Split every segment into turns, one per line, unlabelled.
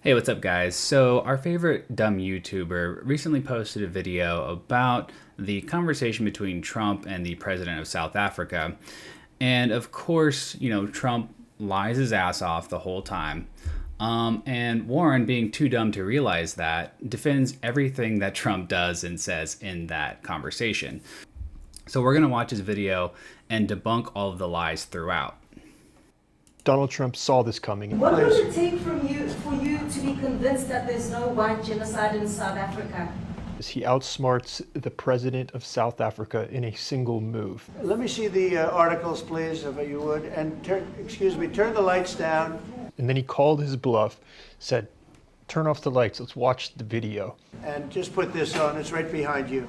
Hey, what's up guys? So our favorite dumb YouTuber recently posted a video about the conversation between Trump and the president of South Africa. And of course, Trump lies his ass off the whole time. And Warren, being too dumb to realize that, defends everything that Trump does and says in that conversation. So we're going to watch his video and debunk all of the lies throughout.
Donald Trump saw this coming.
What would it take for you to be convinced that there's no white genocide in South Africa?
He outsmarts the president of South Africa in a single move.
Let me see the articles, please, if you would. And turn the lights down.
And then he called his bluff, said, turn off the lights, let's watch the video.
And just put this on, it's right behind you.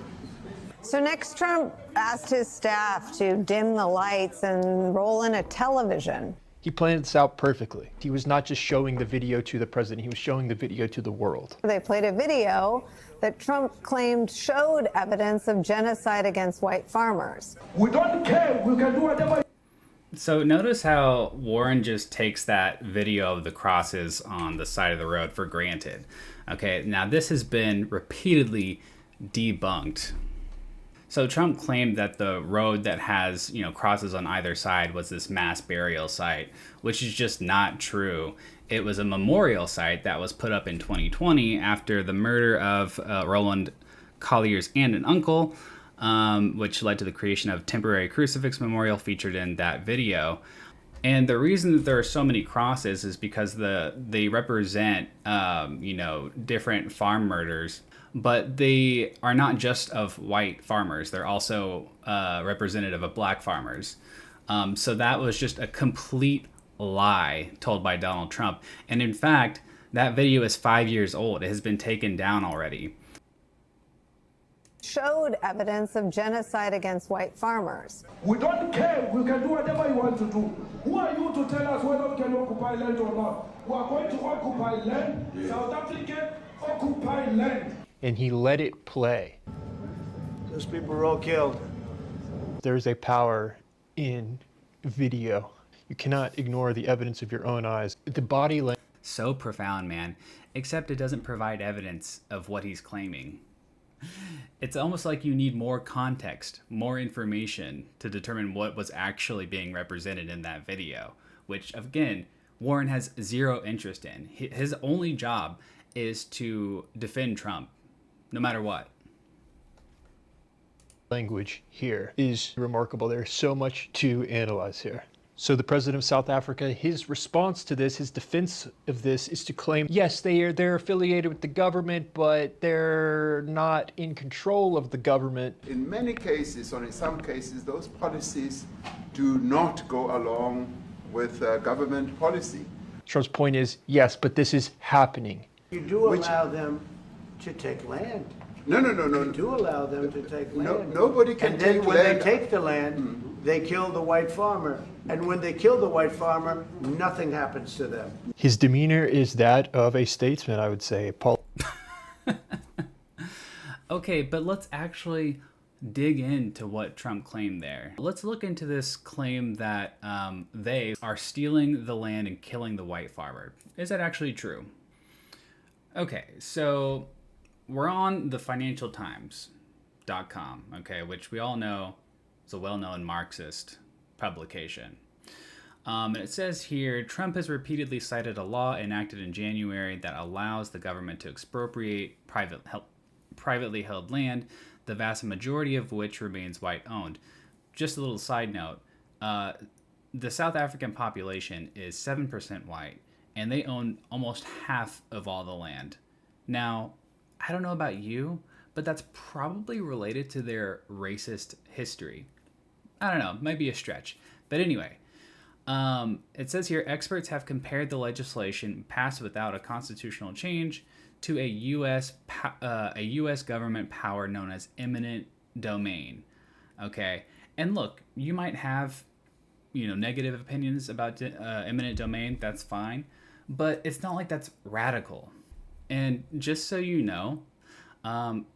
So next, Trump asked his staff to dim the lights and roll in a television.
He planned this out perfectly. He was not just showing the video to the president, he was showing the video to the world.
They played a video that Trump claimed showed evidence of genocide against white farmers.
We don't care, we can do whatever.
So notice how Warren just takes that video of the crosses on the side of the road for granted. Okay, now this has been repeatedly debunked. So Trump claimed that the road that has, crosses on either side was this mass burial site, which is just not true. It was a memorial site that was put up in 2020 after the murder of Roland Collier's aunt and uncle, which led to the creation of temporary crucifix memorial featured in that video. And the reason that there are so many crosses is because they represent, different farm murders. But they are not just of white farmers. They're also representative of black farmers. So that was just a complete lie told by Donald Trump. And in fact, that video is 5 years old. It has been taken down already.
Showed evidence of genocide against white farmers.
We don't care, we can do whatever you want to do. Who are you to tell us whether we can occupy land or not? We are going to occupy land. Yeah. South Africa occupy land.
And he let it play.
Those people were all killed.
There's a power in video. You cannot ignore the evidence of your own eyes. The body language.
So profound, man. Except it doesn't provide evidence of what he's claiming. It's almost like you need more context, more information to determine what was actually being represented in that video, which, again, Warren has zero interest in. His only job is to defend Trump, no matter what.
Language here is remarkable. There's so much to analyze here. So the president of South Africa, his response to this, his defense of this is to claim, yes, they're affiliated with the government, but they're not in control of the government.
In many cases, or in some cases, those policies do not go along with government policy.
Trump's point is, yes, but this is happening.
You do allow them to take land.
No.
You do allow them to take land.
Nobody can take land.
And then when they take the land, they kill the white farmer. And when they kill the white farmer, nothing happens to them.
His demeanor is that of a statesman, I would say.
Okay, but let's actually dig into what Trump claimed there. Let's look into this claim that they are stealing the land and killing the white farmer. Is that actually true? Okay, so we're on the financialtimes.com, okay, which we all know is a well-known Marxist publication. And it says here, Trump has repeatedly cited a law enacted in January that allows the government to expropriate privately held land, the vast majority of which remains white-owned. Just a little side note, the South African population is 7% white, and they own almost half of all the land. Now, I don't know about you, but that's probably related to their racist history. I don't know, it might be a stretch. But anyway, it says here, experts have compared the legislation passed without a constitutional change to a U.S. government power known as eminent domain. Okay, and look, you might have, negative opinions about eminent domain. That's fine, but it's not like that's radical. And just so you know,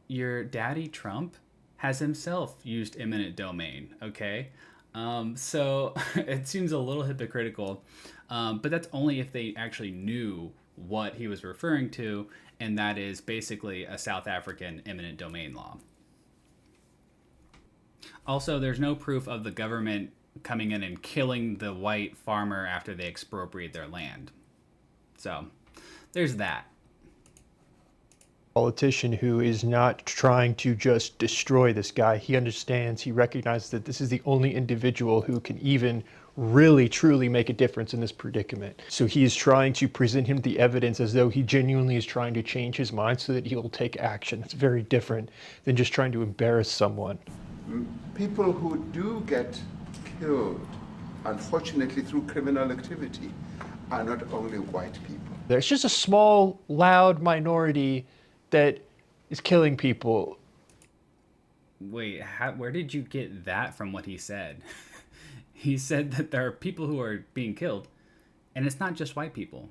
your daddy Trump has himself used eminent domain, okay? So it seems a little hypocritical, but that's only if they actually knew what he was referring to, and that is basically a South African eminent domain law. Also, there's no proof of the government coming in and killing the white farmer after they expropriate their land. So, there's that.
Politician who is not trying to just destroy this guy. He understands, he recognizes that this is the only individual who can even really truly make a difference in this predicament. So he is trying to present him the evidence as though he genuinely is trying to change his mind so that he'll take action. It's very different than just trying to embarrass someone.
People who do get killed, unfortunately through criminal activity, are not only white people.
There's just a small, loud minority that is killing people.
Wait, where did you get that from what he said? He said that there are people who are being killed, and it's not just white people.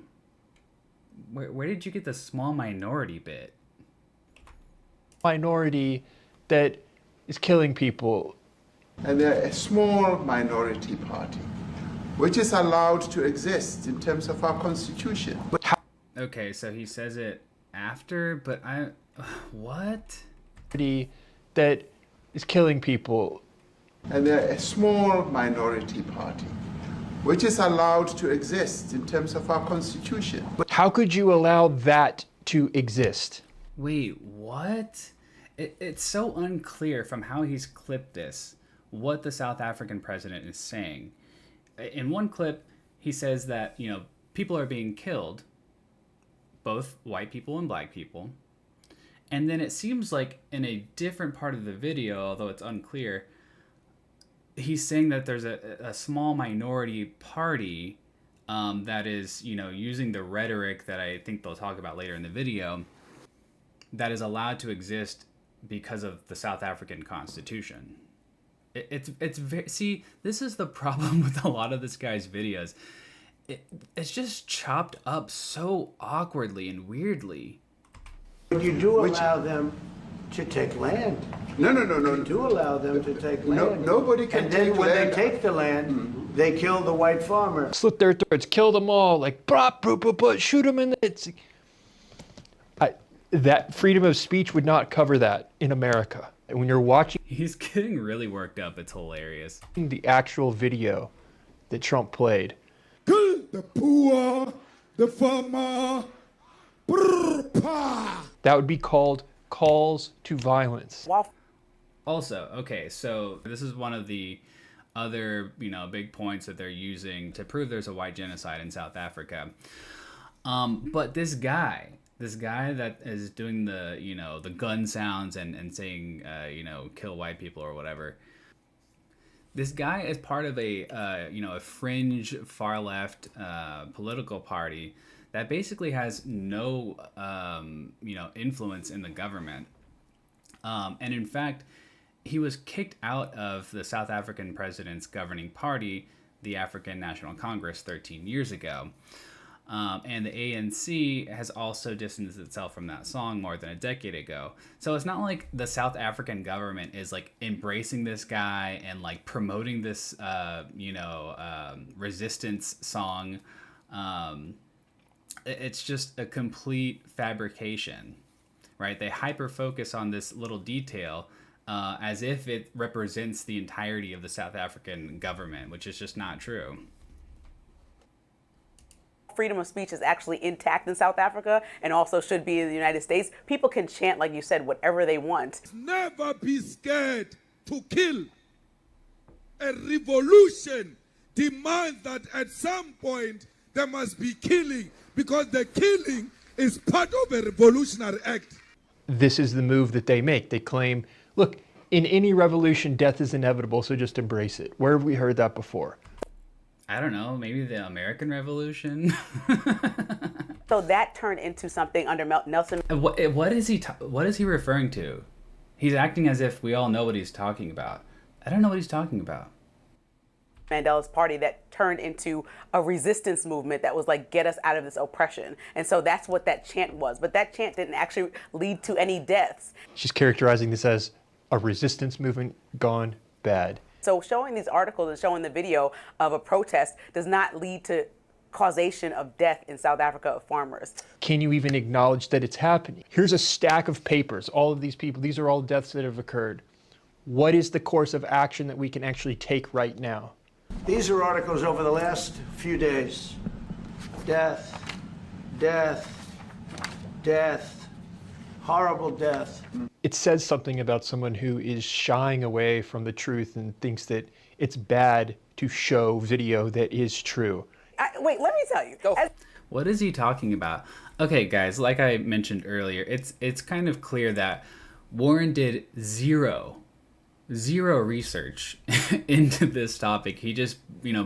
Where did you get the small minority bit?
Minority that is killing people.
And they're a small minority party, which is allowed to exist in terms of our constitution.
Okay, so he says it after, but what?
That is killing people.
And they're a small minority party, which is allowed to exist in terms of our constitution.
How could you allow that to exist?
Wait, what? It's so unclear from how he's clipped this what the South African president is saying. In one clip, he says that, people are being killed, both white people and black people. And then it seems like in a different part of the video, although it's unclear, he's saying that there's a small minority party that is, using the rhetoric that I think they'll talk about later in the video, that is allowed to exist because of the South African Constitution. It's very, see, this is the problem with a lot of this guy's videos. It's just chopped up so awkwardly and weirdly.
But you do allow them to take land.
No.
You do allow them to take land.
Nobody can
and then
take
when
land.
they take the land, they kill the white farmer.
Slit their throats, kill them all, like, shoot them in the... That freedom of speech would not cover that in America. And when you're watching...
He's getting really worked up. It's hilarious.
The actual video that Trump played.
Kill the poor, the farmer.
That would be called calls to violence.
Also, okay, so this is one of the other, big points that they're using to prove there's a white genocide in South Africa. But this guy that is doing the, the gun sounds and saying, kill white people or whatever. This guy is part of a fringe far left political party that basically has no, influence in the government. And in fact, he was kicked out of the South African president's governing party, the African National Congress, 13 years ago. And the ANC has also distanced itself from that song more than a decade ago. So it's not like the South African government is like embracing this guy and like promoting this, resistance song. It's just a complete fabrication, right? They hyper focus on this little detail as if it represents the entirety of the South African government, which is just not true.
Freedom of speech is actually intact in South Africa and also should be in the United States. People can chant, like you said, whatever they want.
Never be scared to kill. A revolution demands that at some point there must be killing, because the killing is part of a revolutionary act.
This is the move that they make. They claim, look, in any revolution, death is inevitable, so just embrace it. Where have we heard that before?
I don't know, maybe the American Revolution.
So that turned into something under Nelson.
What is he referring to? He's acting as if we all know what he's talking about. I don't know what he's talking about.
Mandela's party that turned into a resistance movement that was like, get us out of this oppression. And so that's what that chant was. But that chant didn't actually lead to any deaths.
She's characterizing this as a resistance movement gone bad.
So showing these articles and showing the video of a protest does not lead to causation of death in South Africa of farmers.
Can you even acknowledge that it's happening? Here's a stack of papers. All of these people, these are all deaths that have occurred. What is the course of action that we can actually take right now?
These are articles over the last few days. Death, death, death, horrible death.
It says something about someone who is shying away from the truth and thinks that it's bad to show video that is true.
Wait, let me tell you.
What is he talking about? Okay, guys, like I mentioned earlier, it's kind of clear that Warren did zero research into this topic. He just,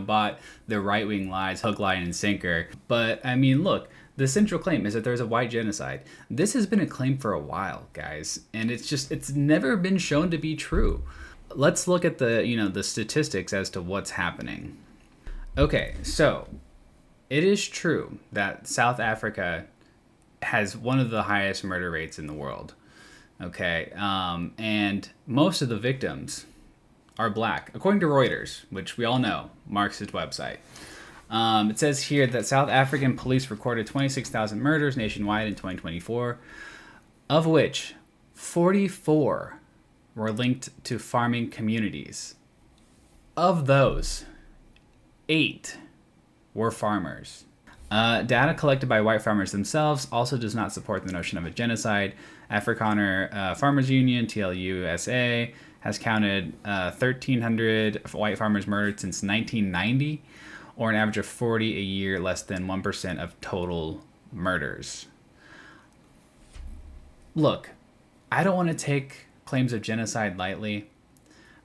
bought the right-wing lies, hook, line, and sinker. But, I mean, look, the central claim is that there's a white genocide. This has been a claim for a while, guys, and it's never been shown to be true. Let's look at the statistics as to what's happening. Okay, so it is true that South Africa has one of the highest murder rates in the world. Okay, and most of the victims are black, according to Reuters, which we all know, Marxist website. It says here that South African police recorded 26,000 murders nationwide in 2024, of which 44 were linked to farming communities. Of those, 8 were farmers. Data collected by white farmers themselves also does not support the notion of a genocide. Afrikaner Farmers Union, TLUSA, has counted 1,300 white farmers murdered since 1990, or an average of 40 a year, less than 1% of total murders. Look, I don't want to take claims of genocide lightly,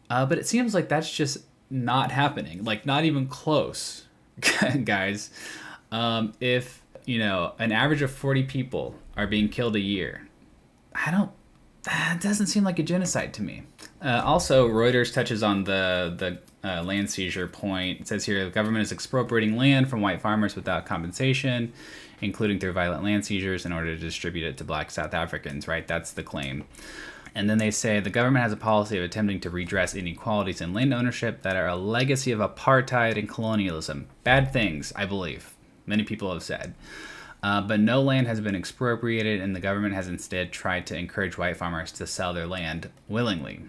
but it seems like that's just not happening, like not even close, guys. If, an average of 40 people are being killed a year, that doesn't seem like a genocide to me. Also, Reuters touches on the land seizure point. It says here, the government is expropriating land from white farmers without compensation, including through violent land seizures, in order to distribute it to black South Africans, right? That's the claim. And then they say the government has a policy of attempting to redress inequalities in land ownership that are a legacy of apartheid and colonialism. Bad things, I believe. Many people have said. But no land has been expropriated, and the government has instead tried to encourage white farmers to sell their land willingly.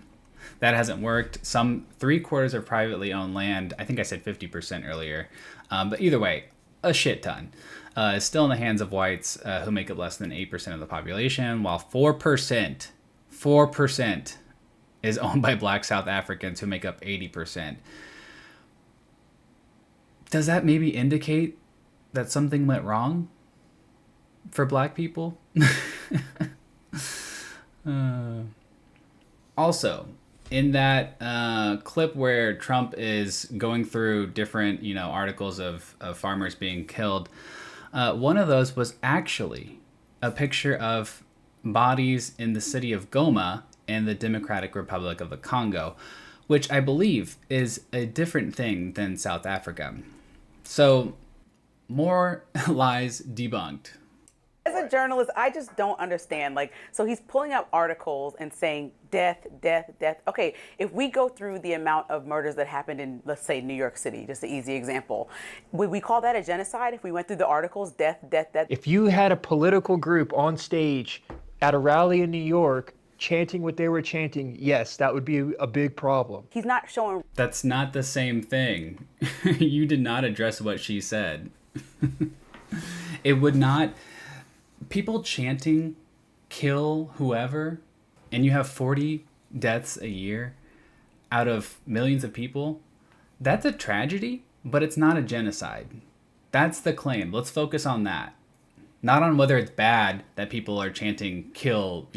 That hasn't worked. Some 3/4 of privately owned land, I think I said 50% earlier, but either way, a shit ton, is still in the hands of whites who make up less than 8% of the population, while 4% is owned by black South Africans who make up 80%. Does that maybe indicate that something went wrong for black people? Also, in that clip where Trump is going through different, articles of farmers being killed, one of those was actually a picture of bodies in the city of Goma in the Democratic Republic of the Congo, which I believe is a different thing than South Africa. So, more lies debunked.
As a journalist, I just don't understand. So he's pulling up articles and saying death, death, death. Okay, if we go through the amount of murders that happened in, let's say, New York City, just an easy example, would we call that a genocide if we went through the articles, death, death, death?
If you had a political group on stage at a rally in New York chanting what they were chanting, yes, that would be a big problem.
He's not showing...
That's not the same thing. You did not address what she said. It would not... People chanting, kill whoever, and you have 40 deaths a year out of millions of people, that's a tragedy, but it's not a genocide. That's the claim. Let's focus on that. Not on whether it's bad that people are chanting, kill,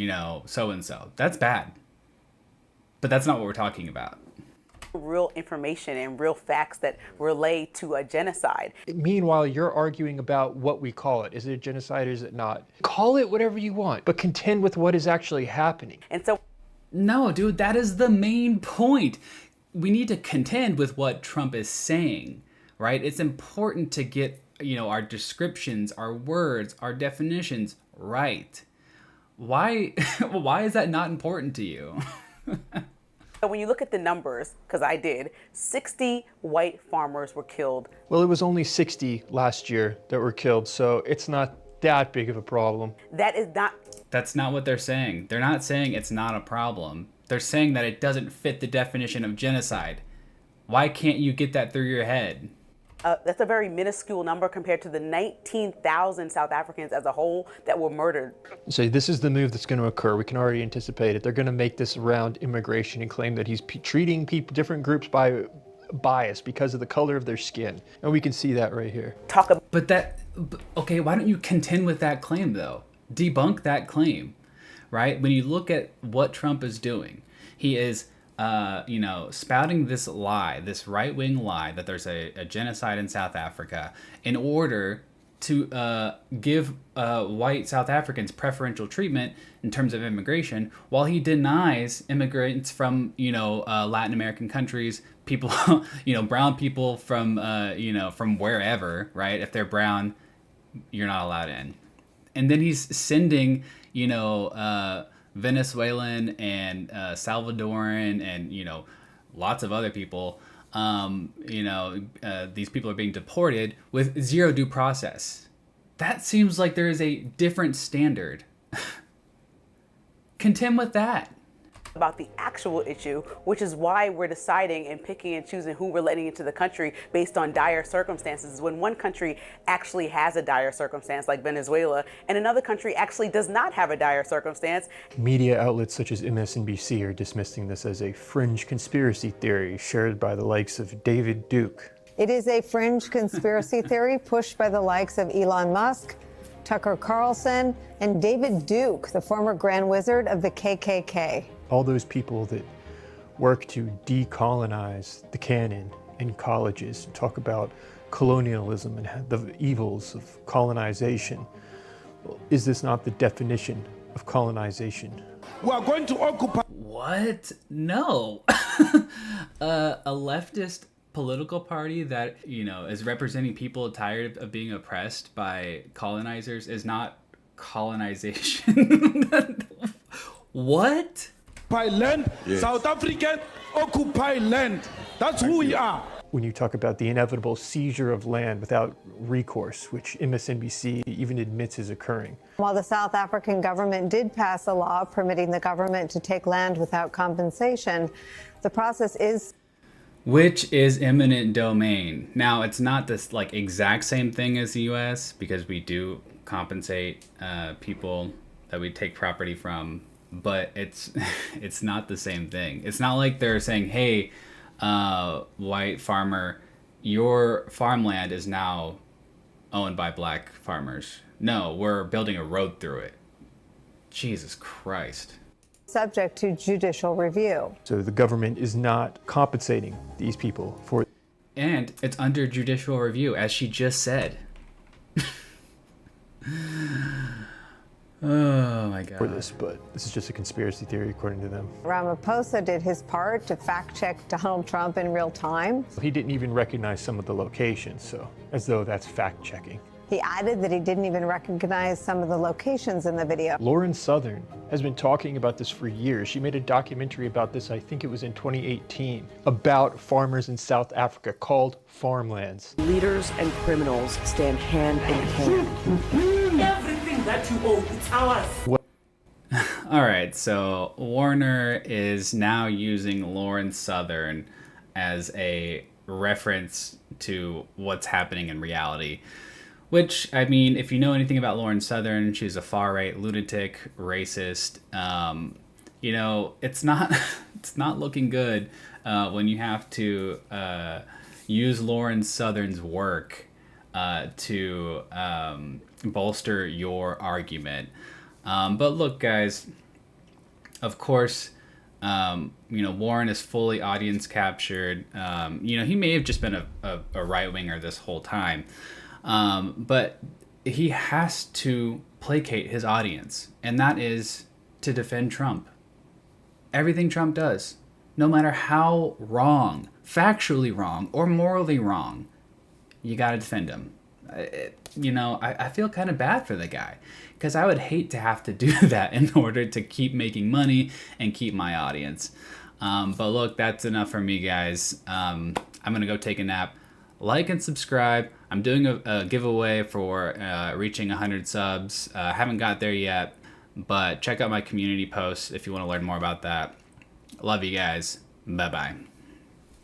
so-and-so. That's bad. But that's not what we're talking about.
Real information and real facts that relate to a genocide.
Meanwhile, you're arguing about what we call it. Is it a genocide or is it not? Call it whatever you want, but contend with what is actually happening.
And so...
No, dude, that is the main point. We need to contend with what Trump is saying, right? It's important to get, our descriptions, our words, our definitions right. Why is that not important to you?
But when you look at the numbers, because I did, 60 white farmers were killed.
Well, it was only 60 last year that were killed, so it's not that big of a problem.
That is not.
That's not what they're saying. They're not saying it's not a problem. They're saying that it doesn't fit the definition of genocide. Why can't you get that through your head?
That's a very minuscule number compared to the 19,000 South Africans as a whole that were murdered.
So this is the move that's going to occur. We can already anticipate it. They're going to make this around immigration and claim that he's treating people, different groups by bias because of the color of their skin. And we can see that right here.
Okay, why don't you contend with that claim though? Debunk that claim, right? When you look at what Trump is doing, he is spouting this lie, this right-wing lie that there's a genocide in South Africa in order to give white South Africans preferential treatment in terms of immigration, while he denies immigrants from, Latin American countries, people, brown people from, from wherever, right? If they're brown, you're not allowed in. And then he's sending, Venezuelan and Salvadoran and lots of other people. These people are being deported with zero due process. That seems like there is a different standard. Contend with that.
About the actual issue, which is why we're deciding and picking and choosing who we're letting into the country based on dire circumstances, when one country actually has a dire circumstance like Venezuela and another country actually does not have a dire circumstance.
Media outlets such as MSNBC are dismissing this as a fringe conspiracy theory shared by the likes of David Duke.
It is a fringe conspiracy theory pushed by the likes of Elon Musk, Tucker Carlson, and David Duke, the former Grand Wizard of the KKK.
All those people that work to decolonize the canon in colleges, talk about colonialism and the evils of colonization. Is this not the definition of colonization?
We are going to occupy.
What? No. A leftist political party that, is representing people tired of being oppressed by colonizers is not colonization. What?
Occupy land. Yes. South African occupy land. That's who we are.
When you talk about the inevitable seizure of land without recourse, which MSNBC even admits is occurring.
While the South African government did pass a law permitting the government to take land without compensation, the process is...
Which is eminent domain. Now, it's not this exact same thing as the U.S. because we do compensate people that we take property from, but it's not the same thing. It's not like they're saying, hey, white farmer, your farmland is now owned by black farmers. No, we're building a road through it. Jesus Christ.
Subject to judicial review.
So the government is not compensating these people for...
And it's under judicial review, as she just said. Oh my God.
For this, but this is just a conspiracy theory according to them.
Ramaphosa did his part to fact-check Donald Trump in real time.
He didn't even recognize some of the locations, so as though that's fact-checking.
He added that he didn't even recognize some of the locations in the video.
Lauren Southern has been talking about this for years. She made a documentary about this, I think it was in 2018, about farmers in South Africa called Farmlands.
Leaders and criminals stand hand in hand. Everything that you own, it's ours.
All right, so Warner is now using Lauren Southern as a reference to what's happening in reality. Which, I mean, if you know anything about Lauren Southern, she's a far-right lunatic, racist. It's not looking good when you have to use Lauren Southern's work to bolster your argument. But look, guys, of course, Warren is fully audience captured. He may have just been a right-winger this whole time. But he has to placate his audience, and that is to defend Trump. Everything Trump does, no matter how wrong, factually wrong, or morally wrong, you gotta defend him. I feel kind of bad for the guy, because I would hate to have to do that in order to keep making money and keep my audience. But look, that's enough for me, guys. I'm going to go take a nap. Like and subscribe. I'm doing a giveaway for reaching 100 subs. I haven't got there yet, but check out my community posts if you want to learn more about that. Love you guys. Bye-bye.